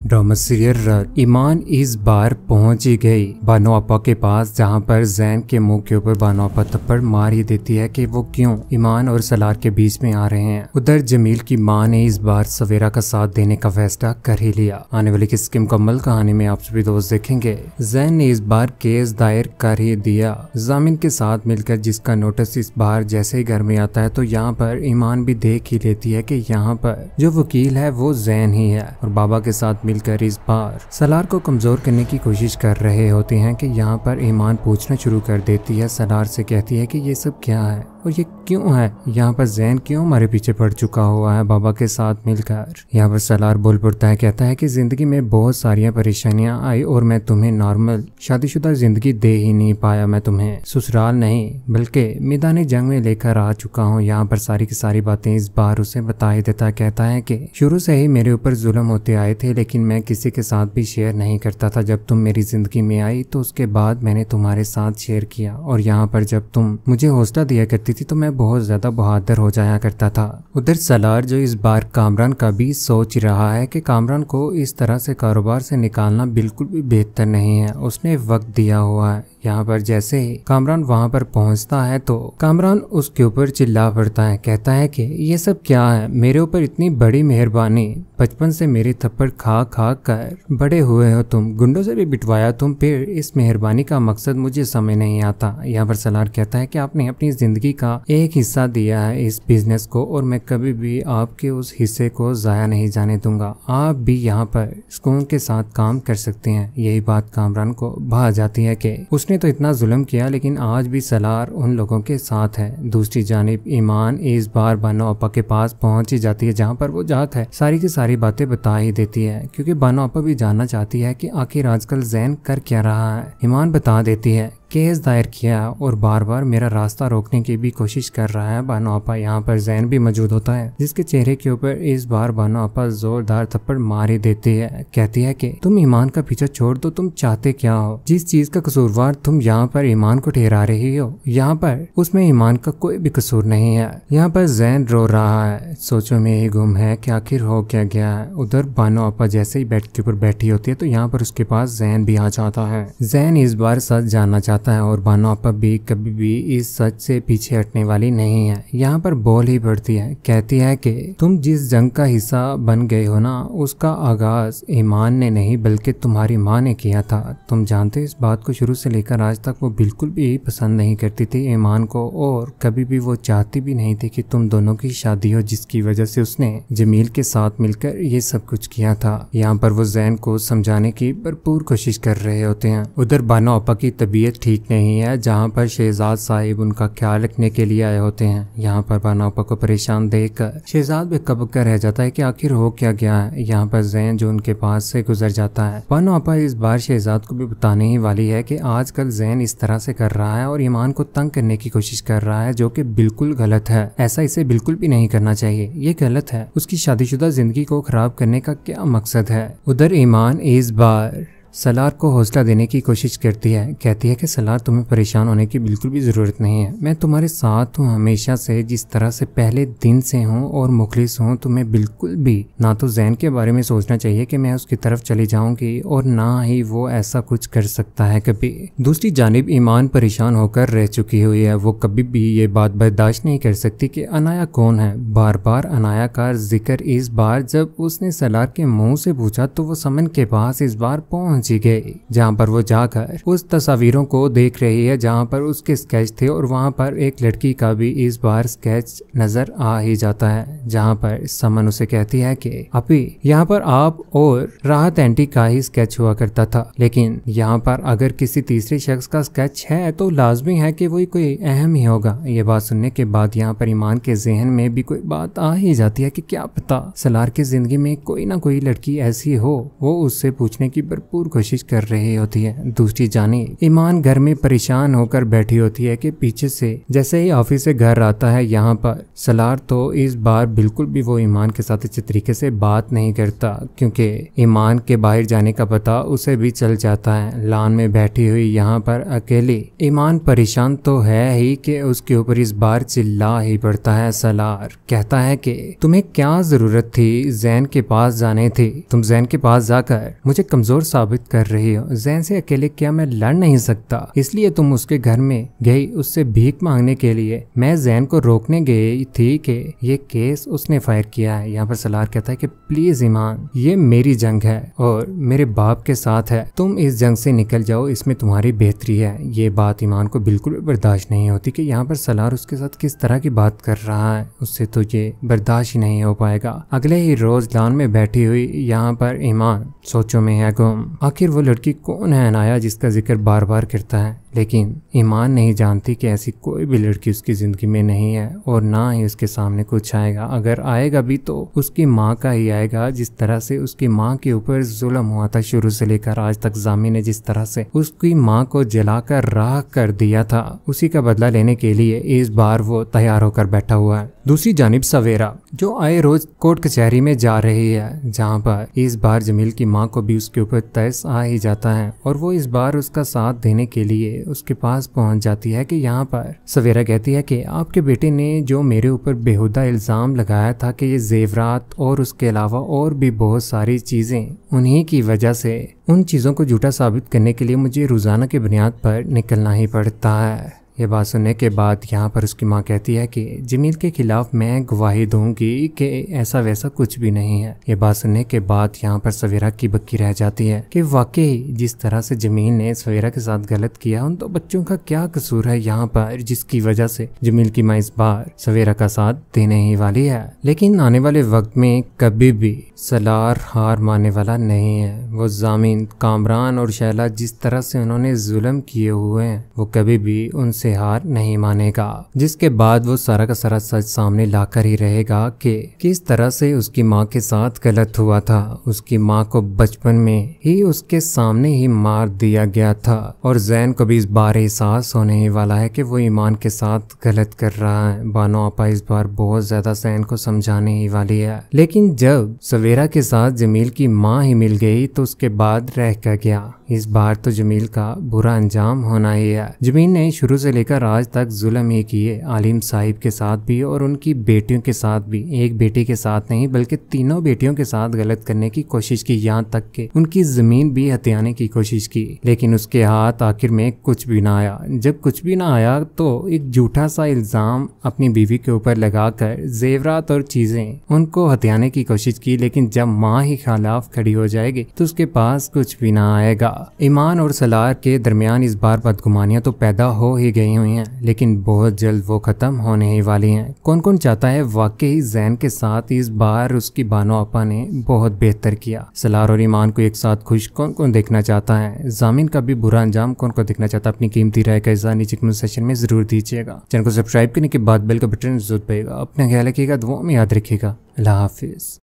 Drama serial ईमान इस बार पहुंच ही गई बानो आपा के पास, जहां पर जैन के मुंह के ऊपर बानो आपा थप्पड़ मार ही देती है कि वो क्यों ईमान और सलार के बीच में आ रहे हैं। उधर जमील की मां ने इस बार सवेरा का साथ देने का फैसला कर ही लिया। आने वाली किसकी मुकम्मल कहानी में आप सभी दोस्त देखेंगे। जैन ने इस बार केस दायर कर ही दिया जामिन के साथ मिलकर, जिसका नोटिस इस बार जैसे ही घर में आता है तो यहाँ पर ईमान भी देख ही लेती है कि यहाँ पर जो वकील है वो जैन ही है, और बाबा के साथ मिलकर इस बार सलार को कमजोर करने की कोशिश कर रहे होते हैं कि यहाँ पर ईमान पूछना शुरू कर देती है। सलार से कहती है कि ये सब क्या है और ये क्यों है, यहाँ पर जैन क्यों हमारे पीछे पड़ चुका हुआ है बाबा के साथ मिलकर। यहाँ पर सलार बोल पड़ता है, कहता है कि जिंदगी में बहुत सारी परेशानियां आई और मैं तुम्हें नॉर्मल शादीशुदा जिंदगी दे ही नहीं पाया। मैं तुम्हें ससुराल नहीं बल्कि मैदानी जंग में लेकर आ चुका हूँ। यहाँ पर सारी की सारी बातें इस बार उसे बता ही देता। कहता है कि शुरू से ही मेरे ऊपर जुल्म होते आए थे, लेकिन मैं किसी के साथ भी शेयर नहीं करता था। जब तुम मेरी जिंदगी में आई तो उसके बाद मैंने तुम्हारे साथ शेयर किया, और यहाँ पर जब तुम मुझे हौसला दिया करती थी तो मैं बहुत ज्यादा बहादुर हो जाया करता था। उधर सलार जो इस बार कामरान का भी सोच रहा है कि कामरान को इस तरह से कारोबार से निकालना बिल्कुल भी बेहतर नहीं है, उसने वक्त दिया हुआ है। यहाँ पर जैसे ही कामरान वहाँ पर पहुँचता है तो कामरान उसके ऊपर चिल्ला पड़ता है। कहता है कि ये सब क्या है, मेरे ऊपर इतनी बड़ी मेहरबानी, बचपन से मेरी थप्पड़ खा खा कर बड़े हुए हो तुम, गुंडों से भी बिटवाया तुम, फिर इस मेहरबानी का मकसद मुझे समझ नहीं आता। यहाँ पर सलार कहता है कि आपने अपनी जिंदगी का एक हिस्सा दिया है इस बिजनेस को, और मैं कभी भी आपके उस हिस्से को जाया नहीं जाने दूंगा। आप भी यहाँ पर सुकून के साथ काम कर सकते हैं। यही बात कामरान को भा जाती है कि उसने तो इतना जुल्म किया, लेकिन आज भी सलार उन लोगों के साथ है। दूसरी जानिब ईमान इस बार बानो आपा के पास पहुंच ही जाती है, जहां पर वो जात है सारी की सारी बातें बता ही देती है, क्योंकि बानो आपा भी जानना चाहती है कि आखिर आजकल जैन कर क्या रहा है। ईमान बता देती है केस दायर किया और बार बार मेरा रास्ता रोकने की भी कोशिश कर रहा है बानो आपा। यहाँ पर जैन भी मौजूद होता है, जिसके चेहरे के ऊपर इस बार बानो आपा जोरदार थप्पड़ मार ही देती है। कहती है कि तुम ईमान का पीछा छोड़ दो, तुम चाहते क्या हो, जिस चीज का कसूरवार तुम यहाँ पर ईमान को ठहरा रही हो, यहाँ पर उसमें ईमान का कोई भी कसूर नहीं है। यहाँ पर जैन रो रहा है, सोचों में ही गुम है कि आखिर हो क्या गया है। उधर बानो आपा जैसे ही बेड के ऊपर बैठी होती है तो यहाँ पर उसके पास जैन भी आ जाता है। जैन इस बार सच जानना चाहता है, और बानो आपा भी कभी भी इस सच से पीछे हटने वाली नहीं है। यहाँ पर बोल ही पड़ती है, कहती है कि तुम जिस जंग का हिस्सा बन गए हो ना, उसका आगाज ईमान ने नहीं बल्कि तुम्हारी माँ ने किया था। तुम जानते इस बात को, शुरू से लेकर आज तक वो बिल्कुल भी पसंद नहीं करती थी ईमान को, और कभी भी वो चाहती भी नहीं थी कि तुम दोनों की शादी हो, जिसकी वजह से उसने जमील के साथ मिलकर ये सब कुछ किया था। यहाँ पर वो जैन को समझाने की भरपूर कोशिश कर रहे होते हैं। उधर बानो आपा की तबीयत ठीक नहीं है, जहाँ पर शहजाद साहिब उनका ख्याल रखने के लिए आए होते हैं। यहाँ पर बानो आपा को परेशान देखकर शहजाद भी कबक रह जाता है कि आखिर हो क्या गया है। यहाँ पर जैन जो उनके पास से गुजर जाता है। बानो आपा इस बार शहजाद को भी बताने ही वाली है कि आजकल जैन इस तरह से कर रहा है और ईमान को तंग करने की कोशिश कर रहा है, जो कि बिल्कुल गलत है। ऐसा इसे बिल्कुल भी नहीं करना चाहिए, ये गलत है। उसकी शादीशुदा जिंदगी को खराब करने का क्या मकसद है। उधर ईमान इस बार सलार को हौसला देने की कोशिश करती है। कहती है कि सलार, तुम्हें परेशान होने की बिल्कुल भी जरूरत नहीं है, मैं तुम्हारे साथ हूँ हमेशा से, जिस तरह से पहले दिन से हूँ और मुखलिस हूँ। तुम्हें बिल्कुल भी ना तो जैन के बारे में सोचना चाहिए कि मैं उसकी तरफ चली जाऊंगी, और ना ही वो ऐसा कुछ कर सकता है कभी। दूसरी जानिब ईमान परेशान होकर रह चुकी हुई है। वो कभी भी ये बात बर्दाश्त नहीं कर सकती कि अनाया कौन है। बार बार अनाया का जिक्र इस बार जब उसने सलार के मुंह से पूछा तो वो समन के पास इस बार पहुंच गई, जहाँ पर वो जाकर उस तस्वीरों को देख रही है जहाँ पर उसके स्केच थे, और वहाँ पर एक लड़की का भी इस बार स्केच नजर आ ही जाता है, जहाँ पर समन उसे कहती है कि अभी यहाँ पर आप और राहत एंटी का ही स्केच हुआ करता था, लेकिन यहाँ पर अगर किसी तीसरे शख्स का स्केच है तो लाजमी है कि वही कोई अहम ही होगा। ये बात सुनने के बाद यहाँ पर ईमान के जहन में भी कोई बात आ ही जाती है कि क्या पता सलार की जिंदगी में कोई ना कोई लड़की ऐसी हो। वो उससे पूछने की भरपूर بھرپور کوشش کر رہی ہوتی ہے۔ دوسری جانب ایمان گھر میں پریشان ہو کر بیٹھی ہوتی ہے کہ پیچھے سے جیسے ہی آفس سے گھر آتا ہے یہاں پر سلار تو اس بار بالکل بھی وہ ایمان کے ساتھ اچھے طریقے سے بات نہیں کرتا، کیونکہ ایمان کے باہر جانے کا پتہ اسے بھی چل جاتا ہے۔ لان میں بیٹھی ہوئی یہاں پر اکیلی ایمان پریشان تو ہے ہی کہ اس کے اوپر اس بار چلا ہی پڑتا ہے۔ سلار کہتا ہے کہ تمہیں کیا ضرورت تھی زین کے پاس جانے تھی، تم زین کے پاس جا کر مجھے کمزور ثابت کر رہی ہو۔ زین سے اکیلے کیا میں لڑ نہیں سکتا، اس لیے تم اس کے گھر میں گئی اس سے بھیک مانگنے کے لیے۔ میں زین کو روکنے گئی تھی کہ یہ کیس اس نے فائر کیا ہے۔ یہاں پر سلار کہتا ہے کہ پلیز ایمان، یہ میری جنگ ہے اور میرے باپ کے ساتھ ہے، تم اس جنگ سے نکل جاؤ، اس میں تمہاری بہتری ہے۔ یہ بات ایمان کو بالکل بھی برداشت نہیں ہوتی کہ یہاں پر سلار اس کے ساتھ کس طرح کی بات کر رہا ہے، اس سے تو یہ برداشت ہی نہیں ہو پائے گا۔ اگلے ہی روز لان میں بیٹھی ہوئی یہاں پر ایمان سوچوں میں ہے گم، آخر وہ لڑکی کون ہے عنایا جس کا ذکر بار بار کرتا ہے، لیکن ایمان نہیں جانتی کہ ایسی کوئی بھی لڑکی اس کی زندگی میں نہیں ہے اور نہ ہی اس کے سامنے کچھ آئے گا۔ اگر آئے گا بھی تو اس کی ماں کا ہی آئے گا، جس طرح سے اس کی ماں کے اوپر ظلم ہوا تھا شروع سے لے کر آج تک۔ زامین نے جس طرح سے اس کی ماں کو جلا کر راکھ کر دیا تھا، اسی کا بدلہ لینے کے لیے اس بار وہ تیار ہو کر بیٹھا ہوا ہے۔ دوسری جانب سویرا جو آئے روز کورٹ کچہری میں جا رہی ہے، جہاں پر اس بار جمیل کی ماں کو بھی اس کے اوپر ترس آ ہی جاتا ہے اور وہ اس بار اس کا ساتھ دینے کے لیے اس کے پاس پہنچ جاتی ہے کہ یہاں پر سویرا کہتی ہے کہ آپ کے بیٹے نے جو میرے اوپر بےہودہ الزام لگایا تھا کہ یہ زیورات اور اس کے علاوہ اور بھی بہت ساری چیزیں انہی کی وجہ سے، ان چیزوں کو جھوٹا ثابت کرنے کے لیے مجھے روزانہ کی بنیاد پر نکلنا ہی پڑتا ہے۔ یہ بات سننے کے بعد یہاں پر اس کی ماں کہتی ہے کہ جمیل کے خلاف میں گواہی دوں گی کہ ایسا ویسا کچھ بھی نہیں ہے۔ یہ بات سننے کے بعد یہاں پر سویرا کی بکی رہ جاتی ہے کہ واقعی جس طرح سے جمیل نے سویرا کے ساتھ غلط کیا، ان تو بچوں کا کیا قصور ہے یہاں پر، جس کی وجہ سے جمیل کی ماں اس بار سویرا کا ساتھ دینے ہی والی ہے۔ لیکن آنے والے وقت میں کبھی بھی سلار ہار ماننے والا نہیں ہے۔ وہ زامین، کامران اور شیلا جس طرح سے انہوں نے ظلم کیے ہوئے ہیں، وہ کبھی بھی ان سے ہار نہیں مانے گا، جس کے بعد وہ سارا کا سارا سچ سامنے لا کر ہی رہے گا کہ کس طرح سے اس کی ماں کے ساتھ غلط ہوا تھا۔ اس کی ماں کو بچپن میں ہی اس کے سامنے ہی مار دیا گیا تھا اور زین کو بھی اس بار احساس ہونے ہی والا ہے کہ وہ ایمان کے ساتھ غلط کر رہا ہے۔ بانو آپا اس بار بہت زیادہ زین کو سمجھانے ہی والی ہے، لیکن جب سویرا کے ساتھ جمیل کی ماں ہی مل گئی تو اس کے بعد رہ کر گیا۔ اس بار تو جمیل کا برا انجام ہونا ہی ہے۔ جمیل نے شروع سے لے کر آج تک ظلم ہی کیے، عالم صاحب کے ساتھ بھی اور ان کی بیٹیوں کے ساتھ بھی، ایک بیٹی کے ساتھ نہیں بلکہ تینوں بیٹیوں کے ساتھ غلط کرنے کی کوشش کی، یہاں تک کہ ان کی زمین بھی ہتھیانے کی کوشش کی، لیکن اس کے ہاتھ آخر میں کچھ بھی نہ آیا۔ جب کچھ بھی نہ آیا تو ایک جھوٹا سا الزام اپنی بیوی کے اوپر لگا کر زیورات اور چیزیں ان کو ہتھیانے کی کوشش کی، لیکن جب ماں ہی خلاف کھڑی ہو جائے گی تو اس کے پاس کچھ بھی نہ آئے گا۔ ایمان اور سلار کے درمیان اس بار بدگمانیاں تو پیدا ہو ہی گئی ہوئی ہیں، لیکن بہت جلد وہ ختم ہونے ہی والی ہیں۔ کون کون چاہتا ہے واقعی زین کے ساتھ اس بار اس کی بانو آپا نے بہت بہتر کیا؟ سلار اور ایمان کو ایک ساتھ خوش کون کون دیکھنا چاہتا ہے؟ زامین کا بھی برا انجام کون کون دیکھنا چاہتا ہے؟ اپنی قیمتی رائے کا اظہار نیچے کمنٹ سیکشن میں ضرور دیجیے گا۔ چینل کو سبسکرائب کرنے کے بعد بیل کا بٹن ضرور دبائیے گا۔ اپنا خیال رکھیے گا، دعاؤں میں یاد رکھیے گا۔ اللہ حافظ۔